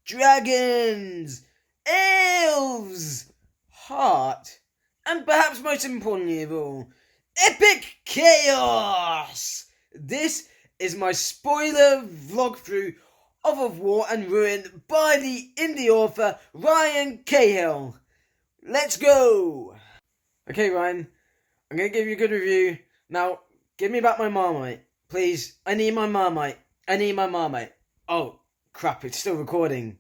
dragons, elves, heart, and perhaps most importantly of all, epic chaos! This is my spoiler vlog through of War and Ruin by the indie author Ryan Cahill. Let's go! Okay, Ryan, I'm going to give you a good review. Now, give me back my Marmite. Please, I need my Marmite. Oh, crap, it's still recording.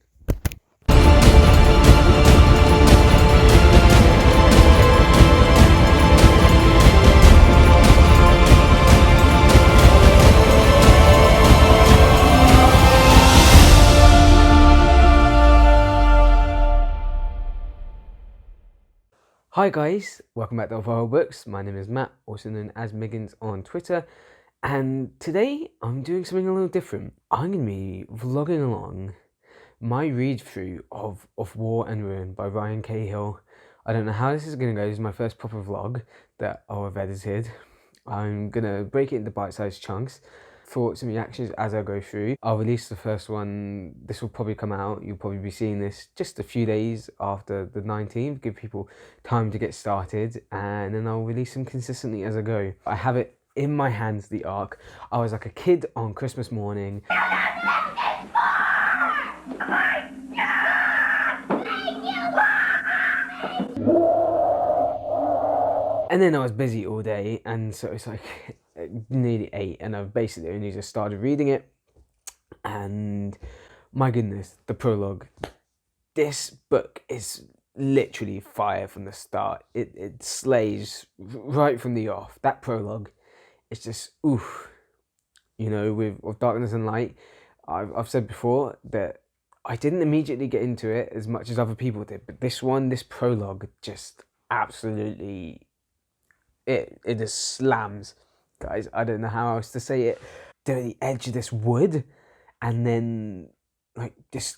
Hi guys, welcome back to Hobbit Hole Books. My name is Matt, also known as Miggins on Twitter, and today I'm doing something a little different. I'm going to be vlogging along my read through of War and Ruin by Ryan Cahill. I don't know how this is going to go. This is my first proper vlog that I've edited. I'm going to break it into bite-sized chunks, thoughts and reactions as I go through. I'll release the first one. This will probably come out. You'll probably be seeing this just a few days after the 19th, give people time to get started, and then I'll release them consistently as I go. I have it in my hands, the arc. I was like a kid on Christmas morning. And then I was busy all day, and so it's like nearly 8, and I've basically only just started reading it. And my goodness, the prologue. This book is literally fire from the start. It slays right from the off. That prologue, it's just oof. You know, with Darkness and Light, I've said before that I didn't immediately get into it as much as other people did, but this prologue, just absolutely. It just slams, guys. I don't know how else to say it. They're at the edge of this wood, and then this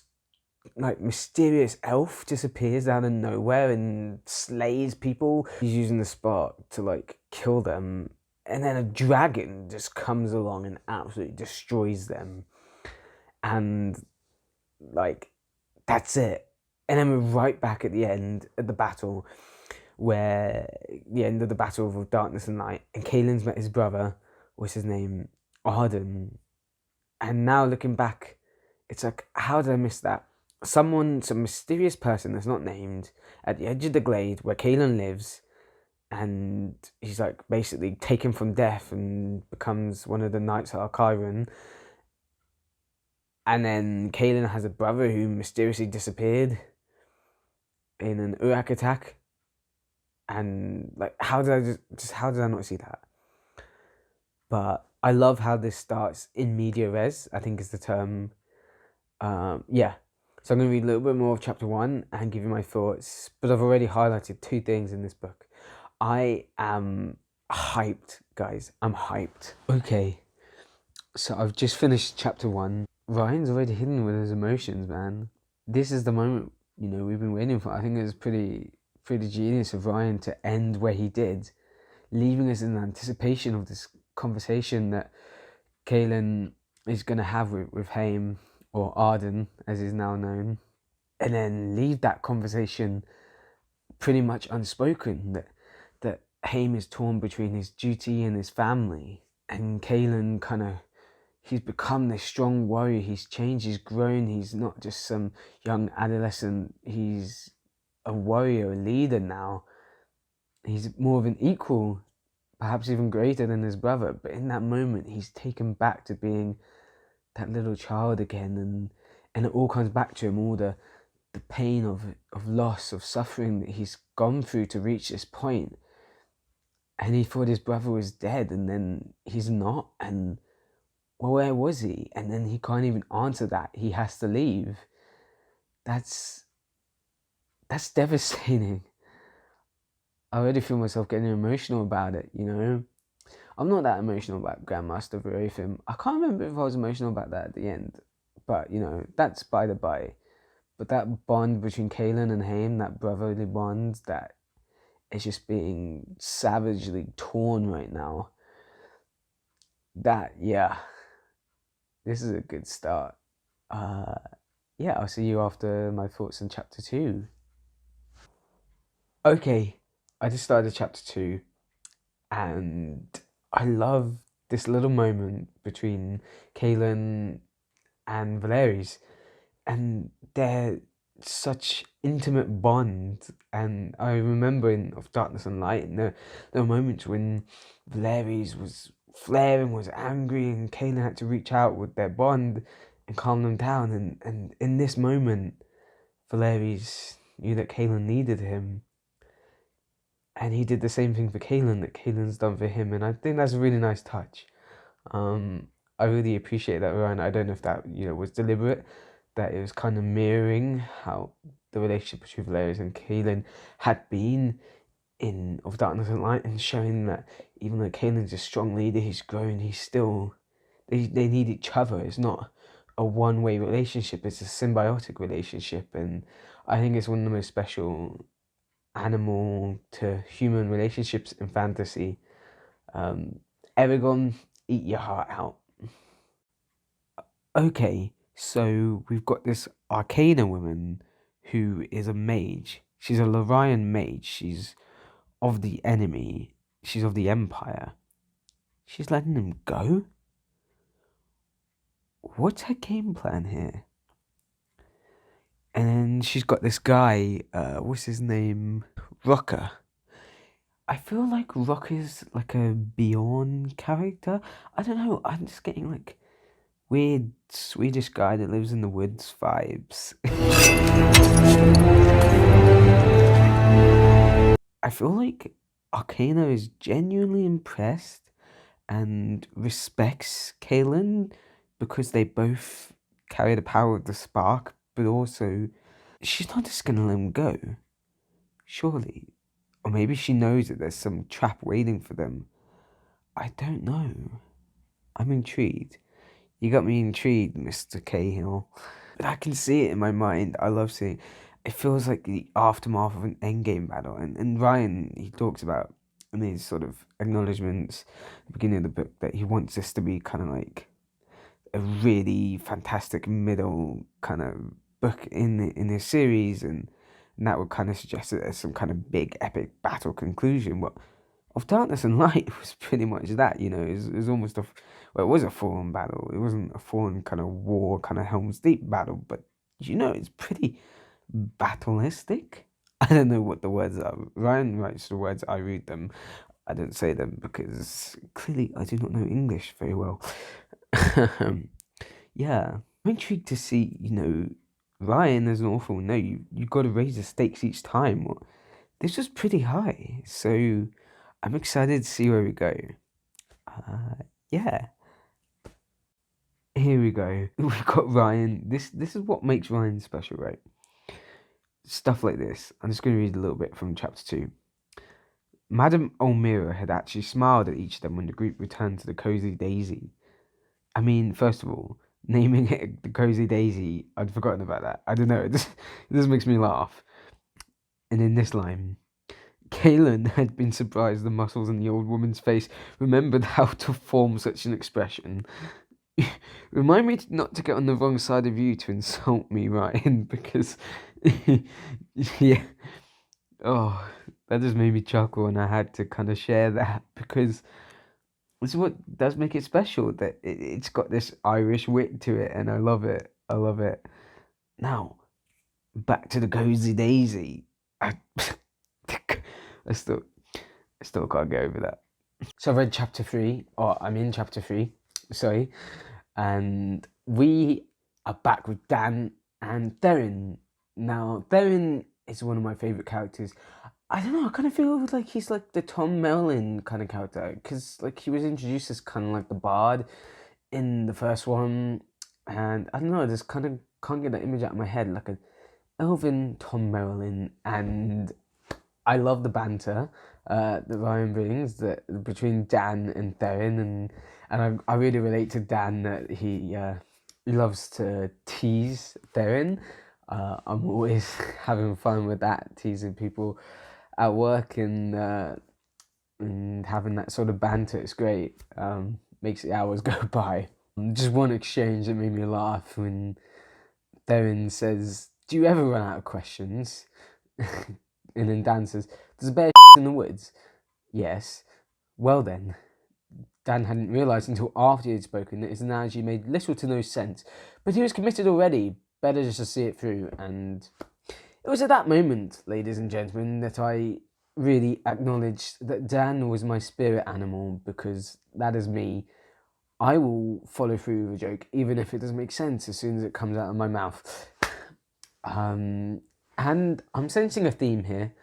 mysterious elf just appears out of nowhere and slays people. He's using the spark to kill them, and then a dragon just comes along and absolutely destroys them. And that's it. And then we're right back at the end of the battle, where the end of the battle of Darkness and Light, and Kaelin's met his brother, what's his name, Arden. And now looking back, it's like, how did I miss that? Some mysterious person that's not named at the edge of the glade where Kaelin lives, and he's basically taken from death and becomes one of the Knights of Archiron. And then Kaelin has a brother who mysteriously disappeared in an Urak attack. And how did I not see that? But I love how this starts in media res, I think is the term. Yeah. So I'm going to read a little bit more of chapter 1 and give you my thoughts. But I've already highlighted 2 things in this book. I am hyped, guys. I'm hyped. Okay. So I've just finished chapter 1. Ryan's already hidden with his emotions, man. This is the moment, we've been waiting for. I think it was pretty genius of Ryan to end where he did, leaving us in anticipation of this conversation that Kaelin is going to have with Haim, or Arden as he's now known, and then leave that conversation pretty much unspoken, that Haim is torn between his duty and his family, and Kaelin he's become this strong warrior. He's changed, he's grown, he's not just some young adolescent, he's a warrior, a leader now. He's more of an equal, perhaps even greater than his brother, but in that moment he's taken back to being that little child again, and it all comes back to him, all the pain of loss, of suffering that he's gone through to reach this point. And he thought his brother was dead, and then he's not, and well, where was he? And then he can't even answer that. He has to leave. That's devastating. I already feel myself getting emotional about it, I'm not that emotional about Grandmaster Verothim. I can't remember if I was emotional about that at the end. But, that's by the by. But that bond between Kaelin and Haim, that brotherly bond, that is just being savagely torn right now. This is a good start. yeah, I'll see you after my thoughts on chapter 2. Okay, I just started chapter 2, and I love this little moment between Kaelin and Valeries, and they're such intimate bond. And I remember in Of Darkness and Light, and there were moments when Valeries was flaring, was angry, and Kaelin had to reach out with their bond and calm them down. And in this moment, Valeries knew that Kaelin needed him, and he did the same thing for Kaelin that Kaelin's done for him. And I think that's a really nice touch. Um, I really appreciate that, Ryan. I don't know if that was deliberate, that it was kind of mirroring how the relationship between Valeris and Kaelin had been in Of Darkness and Light, and showing that even though Kaelin's a strong leader, he's grown, he's still, they need each other. It's not a one-way relationship, it's a symbiotic relationship. And I think it's one of the most special animal to human relationships in fantasy. Eragon, eat your heart out. Okay, so we've got this Arcana woman who is a mage. She's a Lorian mage. She's of the enemy. She's of the Empire. She's letting him go? What's her game plan here? And then she's got this guy, what's his name? Rucker. I feel like Rucker's like a Bjorn character. I don't know, I'm just getting like weird Swedish guy that lives in the woods vibes. I feel like Arcana is genuinely impressed and respects Kaelin because they both carry the power of the spark, but also she's not just gonna let him go, surely. Or maybe she knows that there's some trap waiting for them. I don't know. I'm intrigued. You got me intrigued, Mr. Cahill. But I can see it in my mind. I love seeing. It feels like the aftermath of an endgame battle. And Ryan, he talks about in his sort of acknowledgements at the beginning of the book that he wants this to be kind of like a really fantastic middle kind of book in his series, and that would kind of suggest that there's some kind of big epic battle conclusion. But Of Darkness and Light was pretty much that, it was almost well, it was a full-on battle. It wasn't a full-on kind of war, kind of Helm's Deep battle, but it's pretty battleistic. I don't know what the words are. Ryan writes the words, I read them. I don't say them because clearly I do not know English very well. Yeah, I'm intrigued to see, Ryan as an author will know you've got to raise the stakes each time. Well, this was pretty high, so I'm excited to see where we go. Yeah. Here we go. We've got Ryan. This is what makes Ryan special, right? Stuff like this. I'm just going to read a little bit from chapter 2. Madame Elmira had actually smiled at each of them when the group returned to the Cozy Daisy. I mean, first of all, naming it the Cozy Daisy, I'd forgotten about that. I don't know, it just makes me laugh. And in this line, Kaelin had been surprised the muscles in the old woman's face remembered how to form such an expression. Remind me not to get on the wrong side of you to insult me, Ryan, because, yeah, oh, that just made me chuckle, and I had to kind of share that, because this is what does make it special, that it's got this Irish wit to it, and I love it. I love it. Now, back to the Cozy Daisy. I still can't get over that. So I read chapter 3, or I'm in chapter 3, sorry, and we are back with Dan and Theron. Now, Theron is one of my favourite characters. I don't know, I kind of feel like he's like the Tom Merlin kind of character, because like he was introduced as kind of like the bard in the first one, and I don't know, I just kind of can't get that image out of my head, like an elven Tom Merlin. And I love the banter that Ryan brings between Dan and Theron, and I really relate to Dan, that he loves to tease Theron. I'm always having fun with that, teasing people at work, and having that sort of banter. It's great. Makes the hours go by. Just one exchange that made me laugh when Theron says, "Do you ever run out of questions?" And then Dan says, "Does a bear in the woods?" "Yes." "Well then." Dan hadn't realised until after he had spoken that his analogy made little to no sense, but he was committed already. Better just to see it through. And it was at that moment, ladies and gentlemen, that I really acknowledged that Dan was my spirit animal, because that is me. I will follow through with a joke, even if it doesn't make sense as soon as it comes out of my mouth. And I'm sensing a theme here.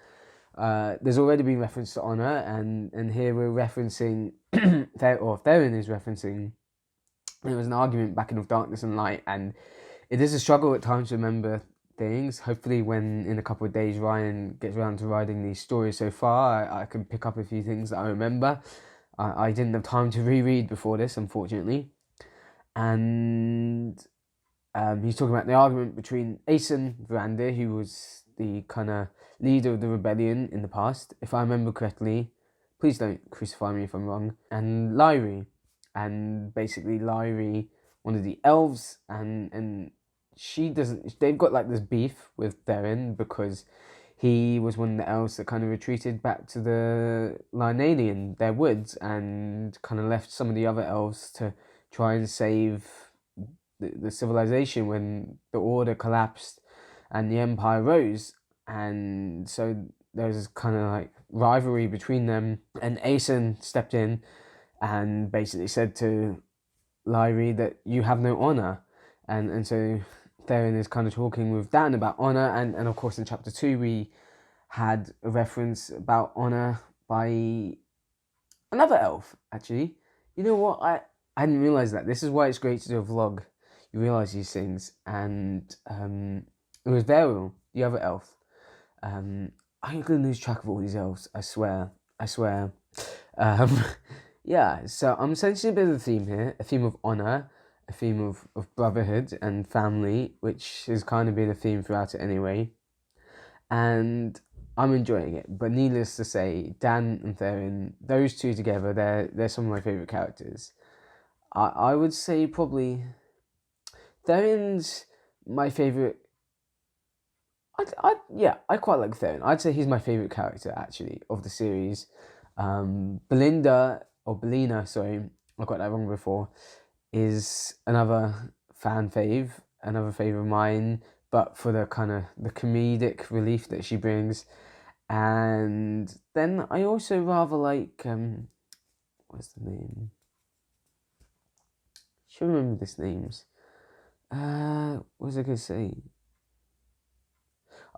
There's already been reference to honour, and here we're referencing, or Theron is referencing, there was an argument back in Of Darkness and Light, and it is a struggle at times to remember things. Hopefully when in a couple of days Ryan gets around to writing these stories so far, I can pick up a few things that I remember. I didn't have time to reread before this, unfortunately. And he's talking about the argument between Aeson Verandir, who was the kind of leader of the rebellion in the past, if I remember correctly. Please don't crucify me if I'm wrong. And Lyri. And basically Lyri, one of the elves, and she doesn't... They've got like this beef with Theron because he was one of the elves that kind of retreated back to the Lynalian, their woods, and kind of left some of the other elves to try and save the civilization when the order collapsed and the empire rose. And so there was this kind of like rivalry between them, and Aeson stepped in and basically said to Lyri that you have no honour. And so Theron is kind of talking with Dan about honour, and of course in chapter 2 we had a reference about honour by another elf, actually. You know what, I didn't realise that. This is why it's great to do a vlog. You realise these things. And it was Beryl, the other elf. I'm going to lose track of all these elves, I swear. Yeah, so I'm sensing a bit of a theme here, a theme of honour, a theme of brotherhood and family, which has kind of been a theme throughout it anyway. And I'm enjoying it. But needless to say, Dan and Theron, those two together, they're some of my favourite characters. I would say probably Theron's my favourite. I quite like Theron. I'd say he's my favourite character, actually, of the series. Belina, sorry, I got that wrong before, is another fan fave, another favourite of mine, but for the kind of the comedic relief that she brings. And then I also rather like, what's the name? I should remember these names. What was I going to say?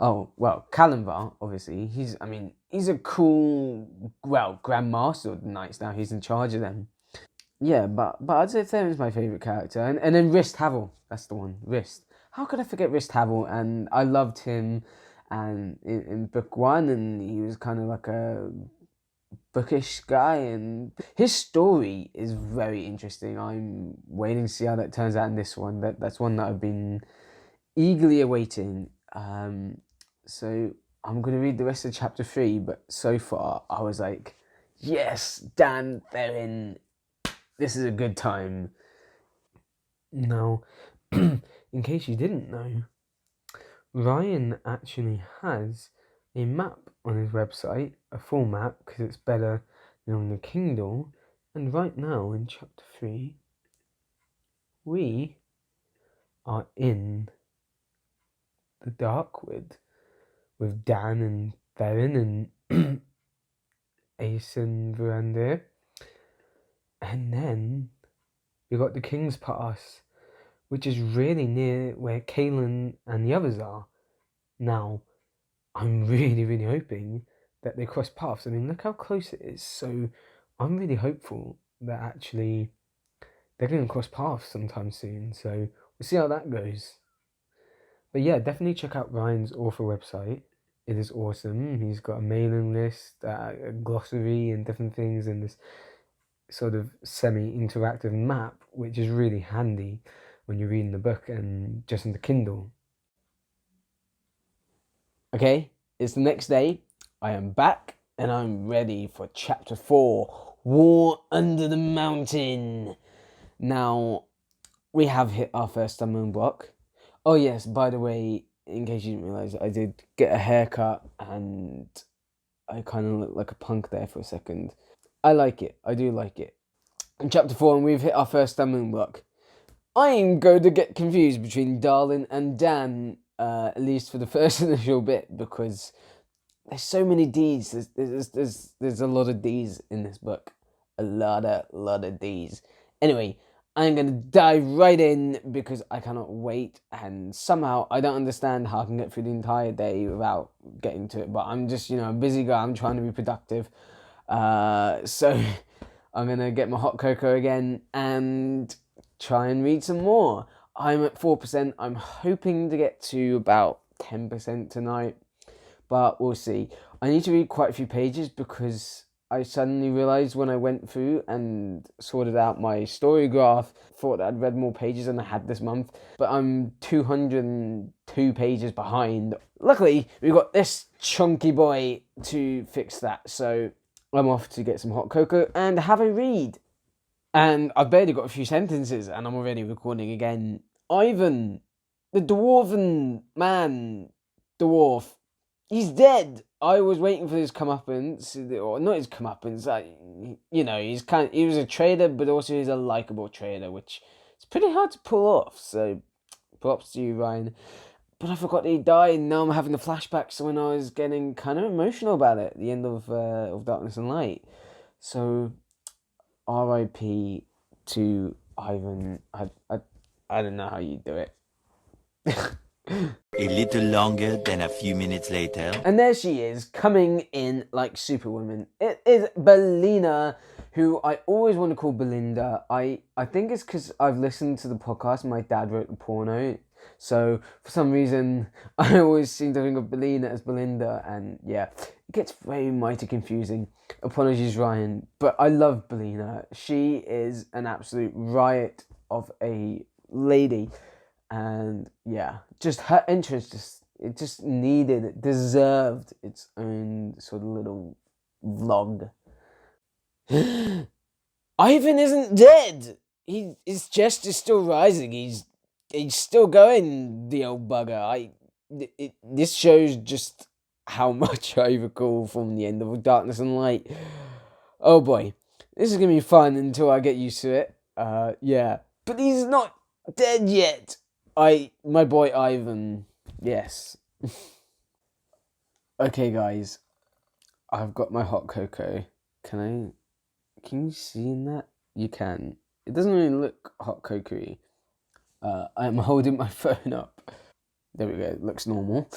Oh, well, Kalimvar, obviously. He's a cool, Grand Master of the Knights now. He's in charge of them. Yeah, but I'd say Theron's my favourite character. And then Rist Havel, that's the one, Rist. How could I forget Rist Havel? And I loved him and in book 1, and he was kind of like a bookish guy, and his story is very interesting. I'm waiting to see how that turns out in this one. That's one that I've been eagerly awaiting. So I'm going to read the rest of chapter 3, but so far I was like, yes, Dan, Theron, this is a good time. Now, in case you didn't know, Ryan actually has a map on his website, a full map, because it's better than on the Kindle. And right now in chapter 3, we are in the Darkwood with Dan and Theron and Aeson Verandir. And then we got the King's Pass, which is really near where Kaelin and the others are. Now, I'm really, really hoping that they cross paths. I mean, look how close it is. So I'm really hopeful that actually they're going to cross paths sometime soon. So we'll see how that goes. But yeah, definitely check out Ryan's author website. It is awesome. He's got a mailing list, a glossary and different things, and this sort of semi-interactive map, which is really handy when you're reading the book and just on the Kindle. Okay, it's the next day. I am back and I'm ready for chapter 4, War Under the Mountain. Now, we have hit our first stumbling block. Oh yes, by the way, in case you didn't realise, I did get a haircut and I kind of looked like a punk there for a second. I like it. I do like it. In chapter 4, and we've hit our first stumbling block. I'm going to get confused between Darlin and Dan, at least for the first initial bit, because there's so many D's. There's a lot of D's in this book. A lot of D's. Anyway, I'm going to dive right in because I cannot wait, and somehow I don't understand how I can get through the entire day without getting to it, but I'm just, a busy guy. I'm trying to be productive. So I'm going to get my hot cocoa again and try and read some more. I'm at 4%. I'm hoping to get to about 10% tonight, but we'll see. I need to read quite a few pages because I suddenly realised when I went through and sorted out my story graph, thought that I'd read more pages than I had this month, but I'm 202 pages behind. Luckily, we've got this chunky boy to fix that, so I'm off to get some hot cocoa and have a read. And I've barely got a few sentences and I'm already recording again. Ivan, the dwarven man, dwarf, he's dead. I was waiting for his comeuppance, or not his comeuppance. He was a traitor, but also he's a likable traitor, which is pretty hard to pull off. So, props to you, Ryan. But I forgot that he died, and now I'm having the flashbacks when I was getting kind of emotional about it at the end of Darkness and Light. So, R.I.P. to Ivan. I don't know how you do it. A little longer than a few minutes later. And there she is, coming in like Superwoman. It is Belina, who I always want to call Belinda. I think it's because I've listened to the podcast and my dad wrote the porno. So for some reason, I always seem to think of Belina as Belinda. And yeah, it gets very mighty confusing. Apologies, Ryan. But I love Belina. She is an absolute riot of a lady. And yeah, just her entrance deserved its own sort of little vlog. Ivan isn't dead. His chest is still rising. He's still going, the old bugger. This shows just how much I recall from the end of Darkness and Light. Oh boy, this is gonna be fun until I get used to it. Yeah, but he's not dead yet. My boy Ivan, yes. Okay, guys, I've got my hot cocoa. Can you see in that? You can. It doesn't really look hot cocoa-y. I'm holding my phone up. There we go, it looks normal.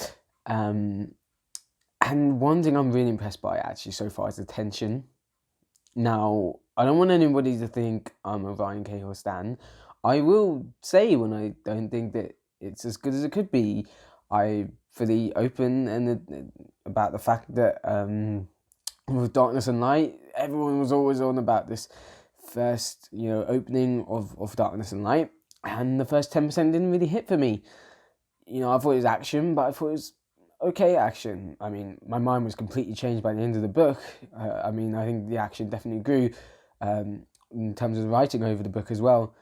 And one thing I'm really impressed by actually so far is the tension. Now, I don't want anybody to think I'm a Ryan Cahill stan. I will say when I don't think that it's as good as it could be. I'm fully open and about the fact that with Darkness and Light, everyone was always on about this first, opening of Darkness and Light, and the first 10% didn't really hit for me. I thought it was action, but I thought it was okay action. I mean, my mind was completely changed by the end of the book. I think the action definitely grew in terms of the writing over the book as well.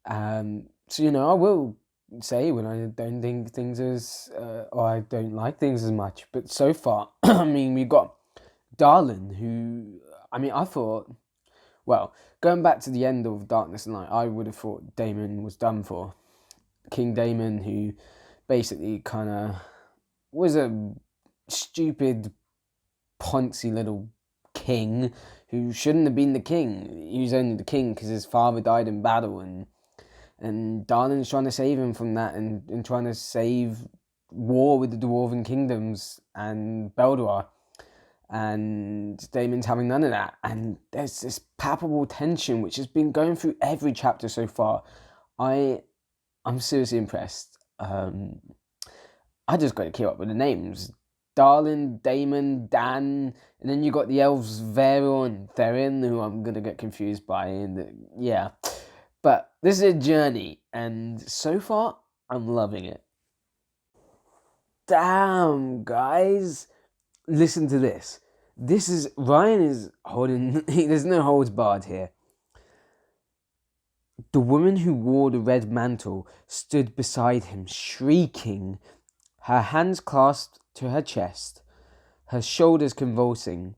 So, I will say when I don't think things or I don't like things as much. But so far, we've got Darlin, who, I thought, well, going back to the end of Darkness and Light, I would have thought Daemon was done for. King Daemon, who basically kind of was a stupid, poncy little king who shouldn't have been the king. He was only the king because his father died in battle, and Darlin's trying to save him from that and trying to save war with the Dwarven kingdoms and Beldor. And Daemon's having none of that. And there's this palpable tension which has been going through every chapter so far. I'm seriously impressed. I just got to keep up with the names. Darlin, Daemon, Dan, and then you got the elves Vero and Therin, who I'm going to get confused by. And yeah. But this is a journey, and so far, I'm loving it. Damn, guys. Listen to this. Ryan is holding, there's no holds barred here. The woman who wore the red mantle stood beside him, shrieking, her hands clasped to her chest, her shoulders convulsing.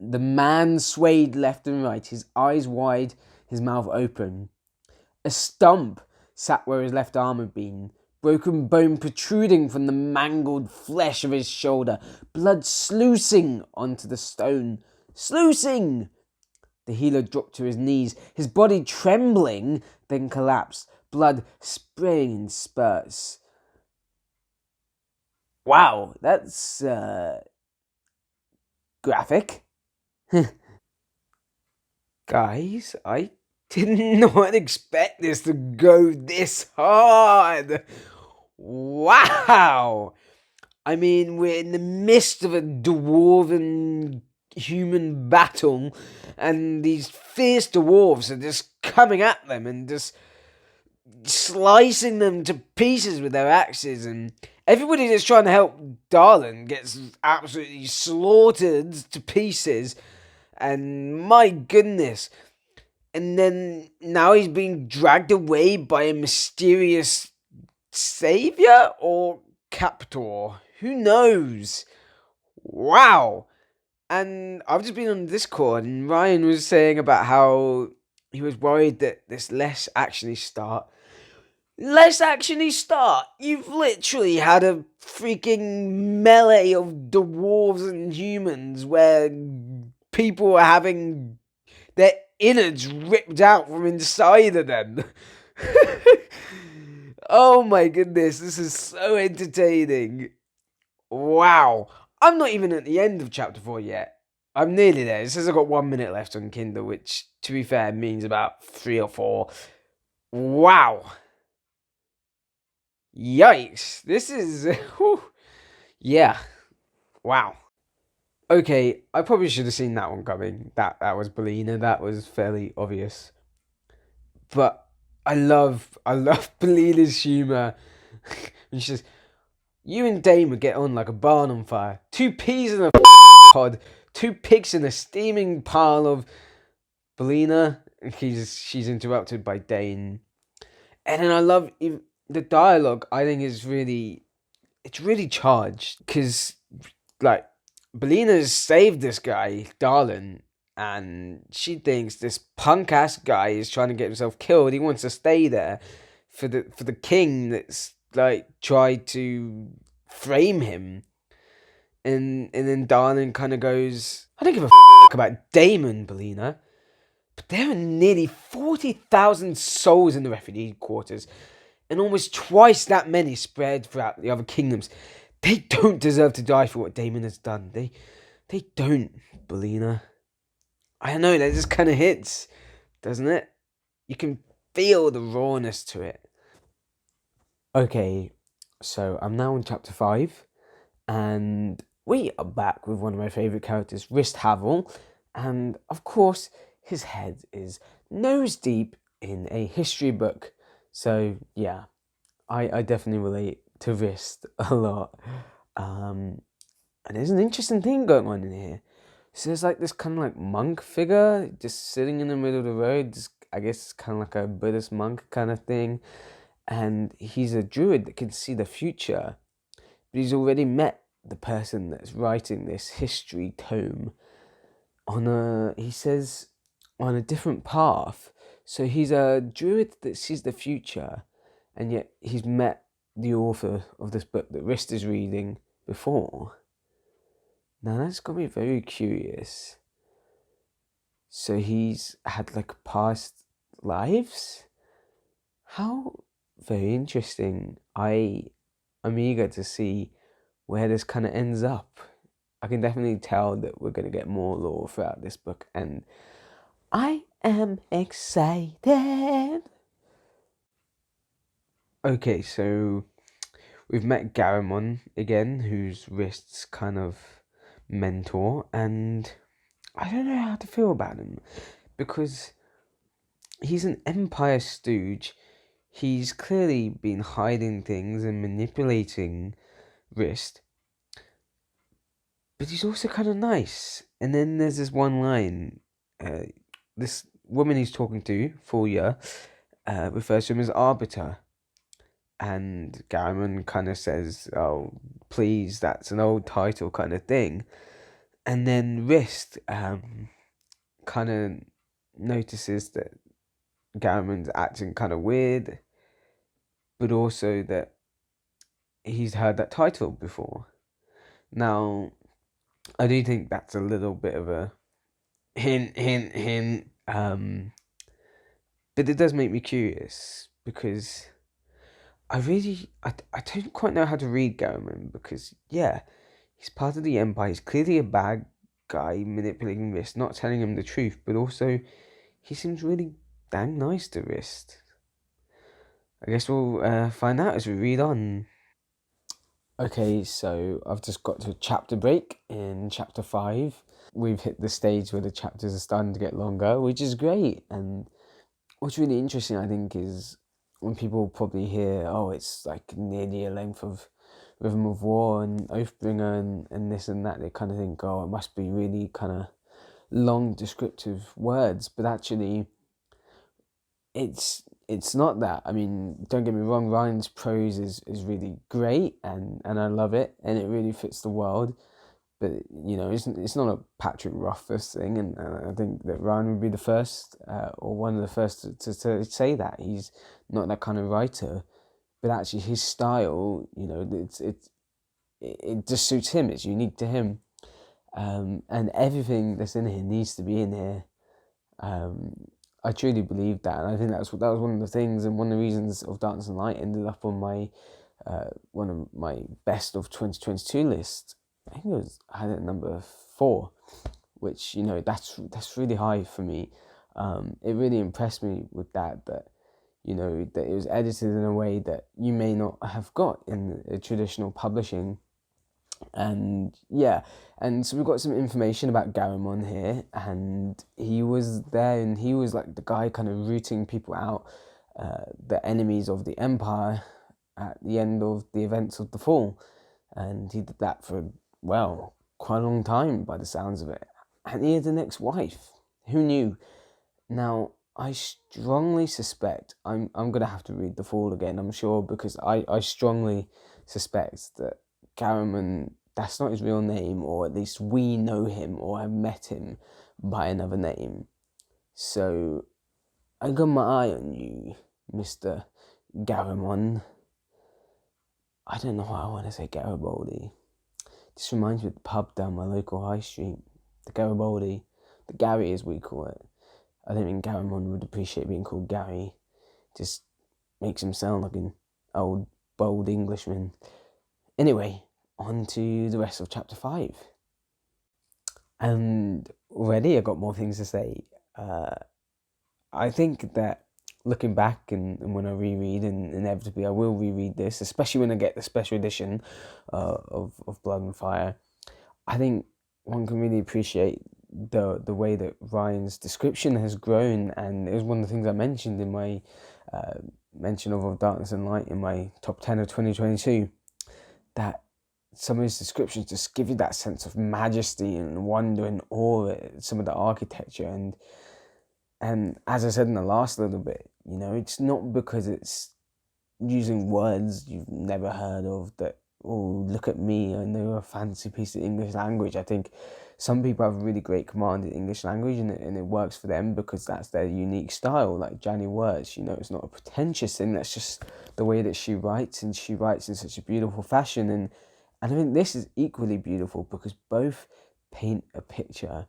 The man swayed left and right, his eyes wide, his mouth open. A stump sat where his left arm had been, broken bone protruding from the mangled flesh of his shoulder, blood sluicing onto the stone. Sluicing! The healer dropped to his knees, his body trembling, then collapsed, blood spraying in spurts. Wow, that's graphic. Guys, I did not expect this to go this hard. Wow. I mean, we're in the midst of a dwarven human battle, and these fierce dwarves are just coming at them and just slicing them to pieces with their axes, and everybody that's trying to help Darlin gets absolutely slaughtered to pieces, and my goodness. And then now he's being dragged away by a mysterious savior or captor. Who knows? Wow. And I've just been on Discord, and Ryan was saying about how he was worried that this less actiony start. You've literally had a freaking melee of dwarves and humans where people are having their innards ripped out from inside of them. Oh my goodness, this is so entertaining. Wow. I'm not even at the end of chapter 4 yet. I'm nearly there. It says I've got 1 minute left on Kindle, which, to be fair, means about 3 or 4. Wow. Yikes. This is... yeah. Wow. Okay, I probably should have seen that one coming. That was Belina. That was fairly obvious. But I love Belina's humour. And she says, you and Dame would get on like a barn on fire. 2 peas in a pod. 2 pigs in a steaming pile of... Belina. She's interrupted by Dane. And then I love the dialogue. I think is really... It's really charged. Because, like... Belina's saved this guy, Darlin, and she thinks this punk-ass guy is trying to get himself killed. He wants to stay there for the king that's, like, tried to frame him. And then Darlin kind of goes, I don't give a about Damon, Belina, but there are nearly 40,000 souls in the refugee quarters, and almost twice that many spread throughout the other kingdoms. They don't deserve to die for what Damon has done. They don't, Belina. I don't know, that just kind of hits, doesn't it? You can feel the rawness to it. Okay, so I'm now in chapter 5, and we are back with one of my favourite characters, Rist Havel, and of course, his head is nose deep in a history book. So yeah, I definitely relate to Rist a lot. And there's an interesting thing going on in here. So there's like this kind of like monk figure just sitting in the middle of the road. Just, I guess it's kind of like a Buddhist monk kind of thing. And he's a druid that can see the future. But he's already met the person that's writing this history tome on a different path. So he's a druid that sees the future, and yet he's met the author of this book that Rist is reading before. Now that's got me very curious. So he's had like past lives? How very interesting. I'm eager to see where this kind of ends up. I can definitely tell that we're going to get more lore throughout this book, and I am excited. Okay, so we've met Garamon again, who's Rist's kind of mentor, and I don't know how to feel about him, because he's an Empire stooge. He's clearly been hiding things and manipulating Rist, but he's also kind of nice. And then there's this one line, this woman he's talking to, Fulia, refers to him as Arbiter. And Garamond kind of says, "Oh, please, that's an old title," kind of thing. And then Wrist kind of notices that Garamond's acting kind of weird, but also that he's heard that title before. Now, I do think that's a little bit of a hint. But it does make me curious because I don't quite know how to read Garamond, because yeah, he's part of the Empire. He's clearly a bad guy manipulating Wrist, not telling him the truth, but also he seems really dang nice to Wrist. I guess we'll find out as we read on. Okay, so I've just got to a chapter break in chapter 5. We've hit the stage where the chapters are starting to get longer, which is great. And what's really interesting, I think, is when people probably hear, oh, it's like nearly a length of Rhythm of War and Oathbringer and this and that, they kind of think, oh, it must be really kind of long descriptive words. But actually, it's not that. I mean, don't get me wrong, Ryan's prose is really great, and I love it, and it really fits the world. But you know, it's not a Patrick Rothfuss thing, and I think that Ryan would be the first, or one of the first to say that he's not that kind of writer. But actually, his style, you know, it just suits him. It's unique to him, and everything that's in here needs to be in here. I truly believe that, and I think that was one of the things, and one of the reasons of Darkness and Light ended up on my one of my best of 2022 list. I think I had it at number 4, which, you know, that's really high for me. It really impressed me with that, you know, that it was edited in a way that you may not have got in a traditional publishing. And yeah, and so we've got some information about Garamond here, and he was there, and he was like the guy kind of rooting people out, the enemies of the Empire at the end of the events of the Fall, and he did that for, well, quite a long time by the sounds of it. And he had an ex-wife. Who knew? Now, I strongly suspect, I'm gonna have to read The Fall again, I'm sure, because I strongly suspect that Garamond, that's not his real name, or at least we know him or have met him by another name. So I got my eye on you, Mr. Garamond. I don't know why I want to say Garibaldi. This reminds me of the pub down my local high street, the Garibaldi, the Gary as we call it. I don't think Garamond would appreciate being called Gary. Just makes him sound like an old, bold Englishman. Anyway, on to the rest of chapter 5. And already I've got more things to say. I think that looking back and when I reread, and inevitably I will reread this, especially when I get the special edition of Blood and Fire, I think one can really appreciate the way that Ryan's description has grown. And it was one of the things I mentioned in my mention of Darkness and Light in my top 10 of 2022, that some of his descriptions just give you that sense of majesty and wonder and awe at some of the architecture. And as I said in the last little bit, you know, it's not because it's using words you've never heard of that, oh, look at me, I know a fancy piece of English language. I think some people have a really great command in English language, and it works for them because that's their unique style, like Janny Words. You know, it's not a pretentious thing, that's just the way that she writes, and she writes in such a beautiful fashion. And I think this is equally beautiful because both paint a picture,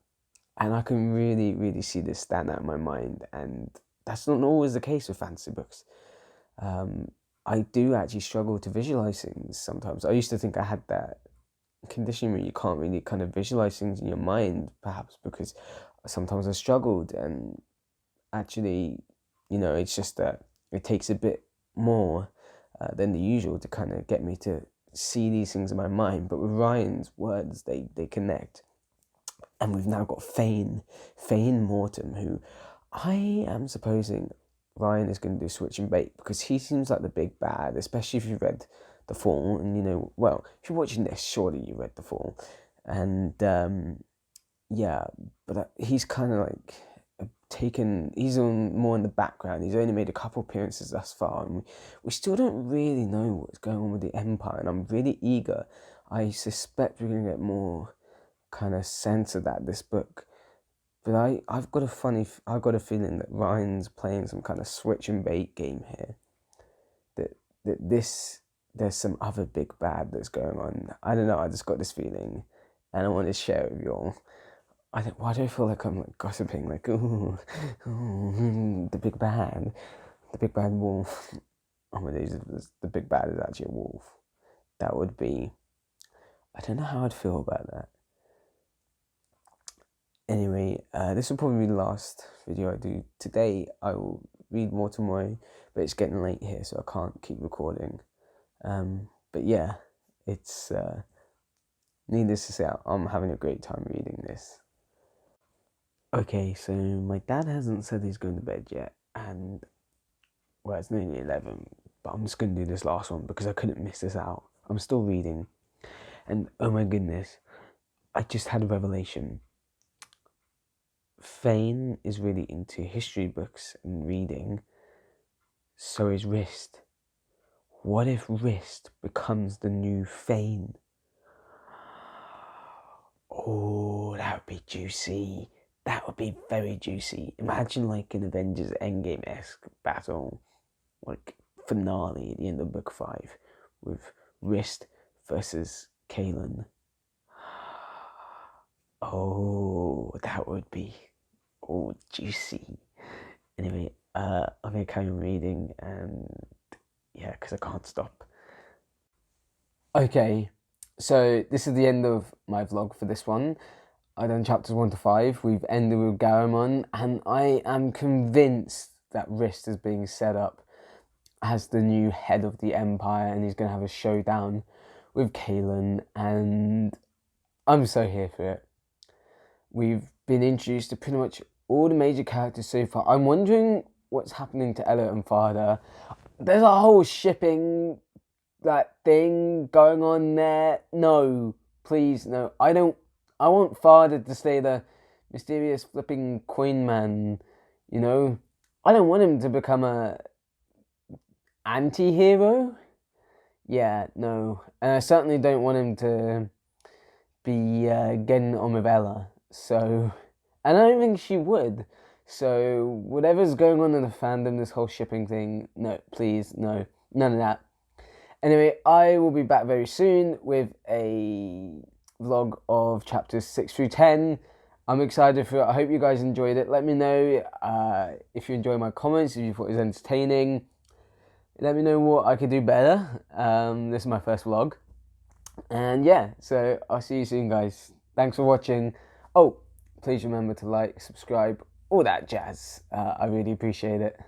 and I can really, really see this stand out in my mind. And that's not always the case with fantasy books. I do actually struggle to visualize things sometimes. I used to think I had that condition where you can't really kind of visualize things in your mind, perhaps because sometimes I struggled. And actually, you know, it's just that it takes a bit more than the usual to kind of get me to see these things in my mind. But with Ryan's words, they connect. And we've now got Fane Mortem, who I am supposing Ryan is going to do switch and bait, because he seems like the big bad, especially if you've read The Fall. And, you know, well, if you're watching this, surely you read The Fall. And, yeah, but he's kind of like a he's on more in the background. He's only made a couple appearances thus far, and we still don't really know what's going on with the Empire, and I'm really eager. I suspect we're going to get more kind of sense of that this book. But I've got a feeling that Ryan's playing some kind of switch and bait game here. That there's some other big bad that's going on. I don't know, I just got this feeling, and I want to share it with you all. Why do I feel like I'm like gossiping, like, ooh, the big bad wolf. Oh my days, the big bad is actually a wolf. That would be, I don't know how I'd feel about that. Anyway, this will probably be the last video I do today. I will read more tomorrow, but it's getting late here, so I can't keep recording. But yeah, it's needless to say, I'm having a great time reading this. Okay, so my dad hasn't said he's going to bed yet, and well, it's nearly 11, but I'm just going to do this last one because I couldn't miss this out. I'm still reading, and oh my goodness, I just had a revelation. Fane is really into history books and reading, so is Wrist. What if Wrist becomes the new Fane? Oh, that would be juicy. That would be very juicy. Imagine like an Avengers Endgame-esque battle, like finale at the end of book 5 with Wrist versus Kalen. Oh, that would be juicy. Anyway, I'm gonna carry on reading, and yeah, because I can't stop. Okay, so this is the end of my vlog for this one. I've done chapters 1 to 5. We've ended with Garamond, and I am convinced that Wrist is being set up as the new head of the Empire, and he's going to have a showdown with Kalen, and I'm so here for it. We've been introduced to pretty much all the major characters so far. I'm wondering what's happening to Elliot and Farda. There's a whole shipping thing going on there. No, please, no. I want Farda to stay the mysterious flipping coin man, you know? I don't want him to become a anti-hero. Yeah, no. And I certainly don't want him to be getting on with Ella. So, and I don't think she would. So, whatever's going on in the fandom, this whole shipping thing, no, please, no. None of that. Anyway, I will be back very soon with a vlog of chapters 6 through 10. I'm excited for it. I hope you guys enjoyed it. Let me know if you enjoy my comments, if you thought it was entertaining. Let me know what I could do better. This is my first vlog. And yeah, so I'll see you soon, guys. Thanks for watching. Oh, please remember to like, subscribe, all that jazz. I really appreciate it.